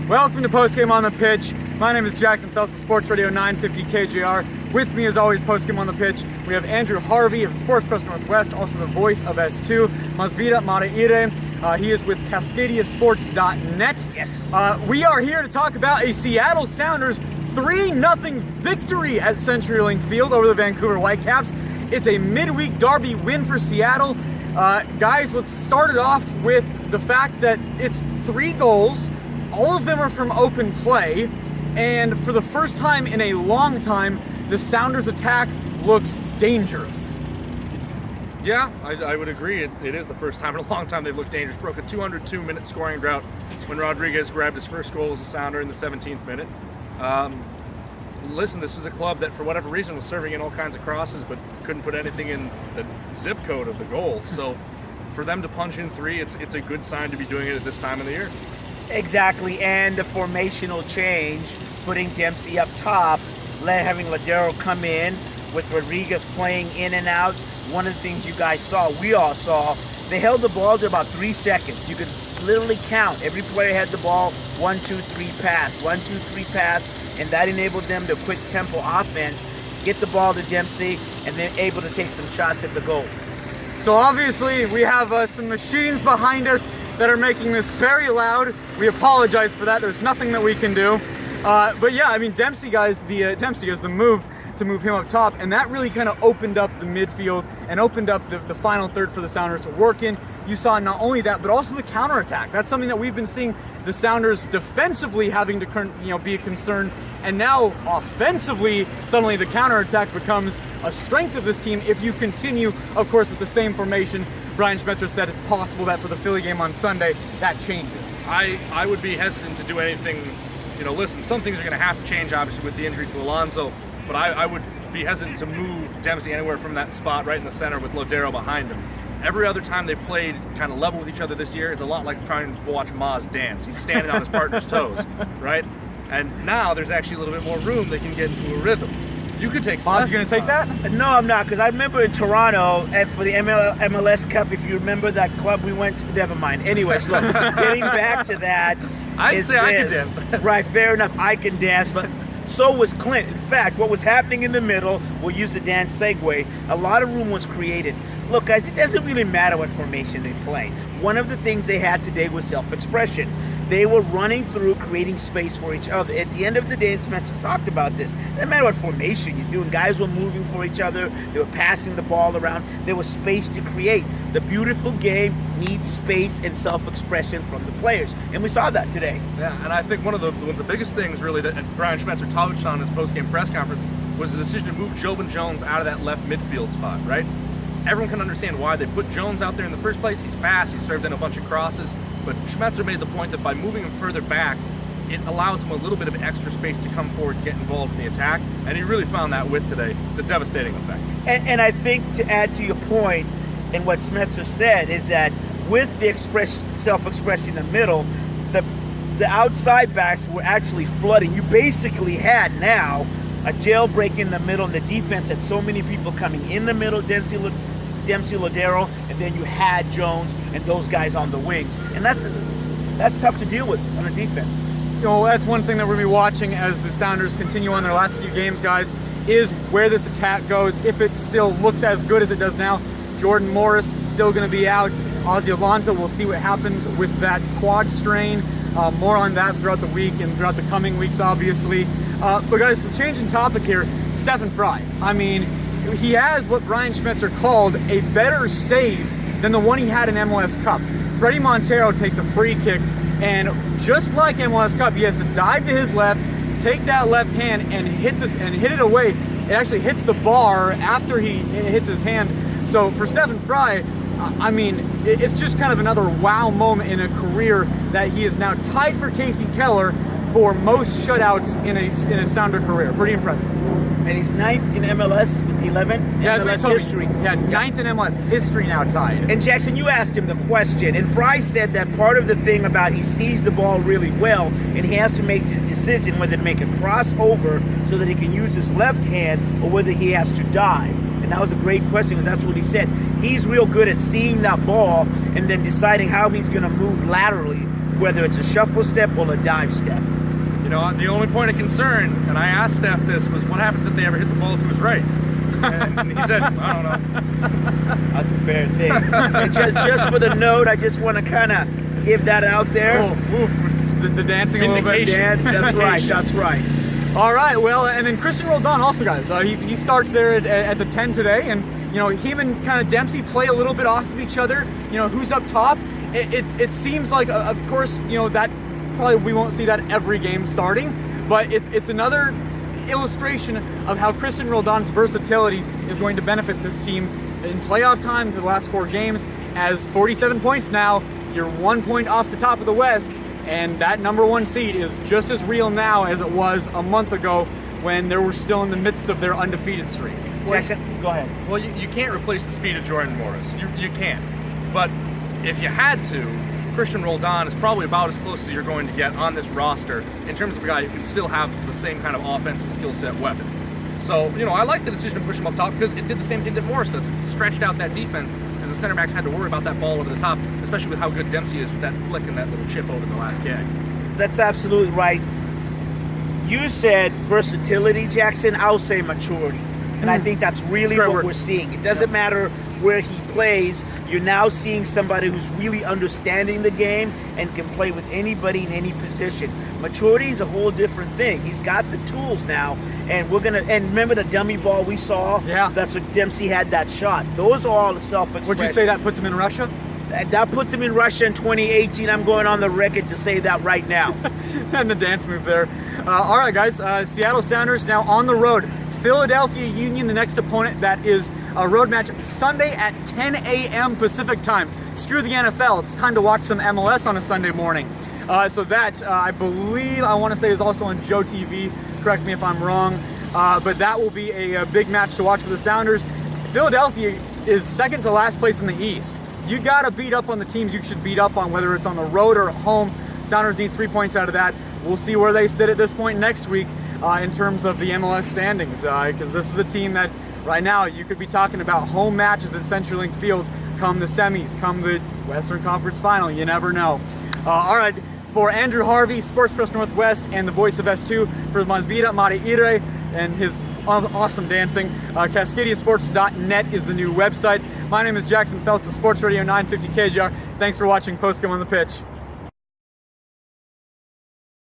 Welcome to Postgame on the Pitch. My name is Jackson Phelps of Sports Radio 950 KJR. With me, as always, Postgame on the Pitch, we have Andrew Harvey of Sports Press Northwest, also the voice of S2, Mazvita Maraire. He is with CascadiaSports.net. Yes. We are here to talk about a Seattle Sounders 3-0 victory at CenturyLink Field over the Vancouver Whitecaps. It's a midweek derby win for Seattle. Guys, let's start it off with the fact that it's 3 goals. All of them are from open play, and for the first time in a long time, the Sounders' attack looks dangerous. Yeah, I would agree. It is the first time in a long time they've looked dangerous. Broke a 202-minute scoring drought when Rodriguez grabbed his first goal as a Sounder in the 17th minute. Listen, this was a club that, for whatever reason, was serving in all kinds of crosses, but couldn't put anything in the zip code of the goal. So for them to punch in 3, it's a good sign to be doing it at this time of the year. Exactly, and the formational change, putting Dempsey up top, having Lodeiro come in with Rodriguez playing in and out. One of the things you guys saw, we all saw, they held the ball to about 3 seconds. You could literally count. Every player had the ball, 1, 2, 3 pass, 1, 2, 3 pass, and that enabled them to quick tempo offense, get the ball to Dempsey, and then able to take some shots at the goal. So obviously we have some machines behind us that are making this very loud. We apologize for that. There's nothing that we can do. But yeah, I mean, Dempsey, guys, Dempsey is the move to move him up top, and that really kind of opened up the midfield and opened up the final third for the Sounders to work in. You saw not only that, but also the counterattack. That's something that we've been seeing the Sounders defensively having to be a concern, and now offensively, suddenly the counterattack becomes a strength of this team if you continue, of course, with the same formation. Brian Schmetzer said it's possible that for the Philly game on Sunday, that changes. I would be hesitant to do anything. Listen, some things are going to have to change, obviously, with the injury to Alonso, but I would be hesitant to move Dempsey anywhere from that spot right in the center with Lodeiro behind him. Every other time they played kind of level with each other this year, it's a lot like trying to watch Maz dance. He's standing on his partner's toes, right? And now there's actually a little bit more room. They can get into a rhythm. You could take some. Maz, you going to take that? No, I'm not, because I remember in Toronto for the MLS Cup, if you remember that club we went to, never mind. Anyways, look, getting back to that, I'd say I can dance. Right, fair enough, I can dance, but so was Clint. In fact, what was happening in the middle, we'll use the dance segue, a lot of room was created. Look, guys, it doesn't really matter what formation they play. One of the things they had today was self-expression. They were running through, creating space for each other. At the end of the day, Smith talked about this. It doesn't matter what formation you're doing. Guys were moving for each other. They were passing the ball around. There was space to create. The beautiful game needs space and self-expression from the players. And we saw that today. Yeah, and I think one of the biggest things, really, that Brian Schmetzer touched on in his post-game press conference was the decision to move Jovan Jones out of that left midfield spot, right? Everyone can understand why they put Jones out there in the first place. He's fast. He's served in a bunch of crosses. But Schmetzer made the point that by moving him further back, it allows him a little bit of extra space to come forward and get involved in the attack. And he really found that with today. It's a devastating effect. And I think, to add to your point, and what Schmetzer said, is that with the self-expression in the middle, the outside backs were actually flooding. You basically had now a jailbreak in the middle, and the defense had so many people coming in the middle, Dempsey, Lodeiro, and then you had Jones and those guys on the wings. And that's tough to deal with on a defense. That's one thing that we're going to be watching as the Sounders continue on their last few games, guys, is where this attack goes. If it still looks as good as it does now, Jordan Morris is still going to be out. Ozzy Alonso, we'll see what happens with that quad strain. More on that throughout the week and throughout the coming weeks, obviously. But guys, changing topic here, Stefan Frei. I mean, he has what Brian Schmetzer called a better save than the one he had in MLS Cup. Freddie Montero takes a free kick, and just like MLS Cup, he has to dive to his left, take that left hand, and hit it away. It actually hits the bar after it hits his hand. So for Stefan Frei, I mean, it's just kind of another wow moment in a career that he is now tied for Casey Keller for most shutouts in a Sounder career. Pretty impressive. And he's 9th in MLS with 11. Yeah, MLS history. Yeah, 9th in MLS history now tied. And Jackson, you asked him the question, and Frei said that part of the thing about he sees the ball really well, and he has to make his decision whether to make a cross over so that he can use his left hand or whether he has to dive. And that was a great question, because that's what he said. He's real good at seeing that ball and then deciding how he's going to move laterally whether it's a shuffle step or a dive step. You know, the only point of concern, and I asked Steph this, was what happens if they ever hit the ball to his right? And he said, I don't know. That's a fair thing. And just for the note, I just want to kind of give that out there. Oh, oof, the dancing a little bit. Dance, that's right, that's right. All right, well, and then Cristian Roldan also, guys. He starts there at the 10 today, and you know, him and kind of Dempsey play a little bit off of each other. You know, who's up top? It seems like, of course, you know, that probably we won't see that every game starting, but it's another illustration of how Cristian Roldan's versatility is going to benefit this team in playoff time for the last 4 games. As 47 points now, you're 1 point off the top of the West, and that #1 seed is just as real now as it was a month ago when they were still in the midst of their undefeated streak. Jackson, go ahead. Well, you can't replace the speed of Jordan Morris. You can't. But if you had to, Cristian Roldan is probably about as close as you're going to get on this roster in terms of a guy who can still have the same kind of offensive skill set weapons. So, you know, I like the decision to push him up top because it did the same thing that Morris does. It stretched out that defense because the center backs had to worry about that ball over the top, especially with how good Dempsey is with that flick and that little chip over the last gag. That's absolutely right. You said versatility, Jackson. I'll say maturity. And I think that's really what we're seeing. It doesn't matter where he plays. You're now seeing somebody who's really understanding the game and can play with anybody in any position. Maturity is a whole different thing. He's got the tools now, and and remember the dummy ball we saw? Yeah. That's what Dempsey had that shot. Those are all the self-expression. Would you say that puts him in Russia? That puts him in Russia in 2018. I'm going on the record to say that right now. And the dance move there. All right, guys. Seattle Sounders now on the road. Philadelphia Union, the next opponent. That is a road match Sunday at 10 a.m. Pacific time. Screw the NFL. It's time to watch some MLS on a Sunday morning. So that, I believe, I want to say is also on Joe TV. Correct me if I'm wrong. But that will be a big match to watch for the Sounders. Philadelphia is second to last place in the East. You got to beat up on the teams you should beat up on, whether it's on the road or at home. Sounders need 3 points out of that. We'll see where they sit at this point next week in terms of the MLS standings, because this is a team that right now you could be talking about home matches at CenturyLink Field come the semis, come the Western Conference Final. You never know. All right, for Andrew Harvey, Sports Press Northwest, and the voice of S2, for Mazvita Maraire and his awesome dancing, CascadiaSports.net is the new website. My name is Jackson Feltz of Sports Radio 950 KJR. Thanks for watching Postgame on the Pitch.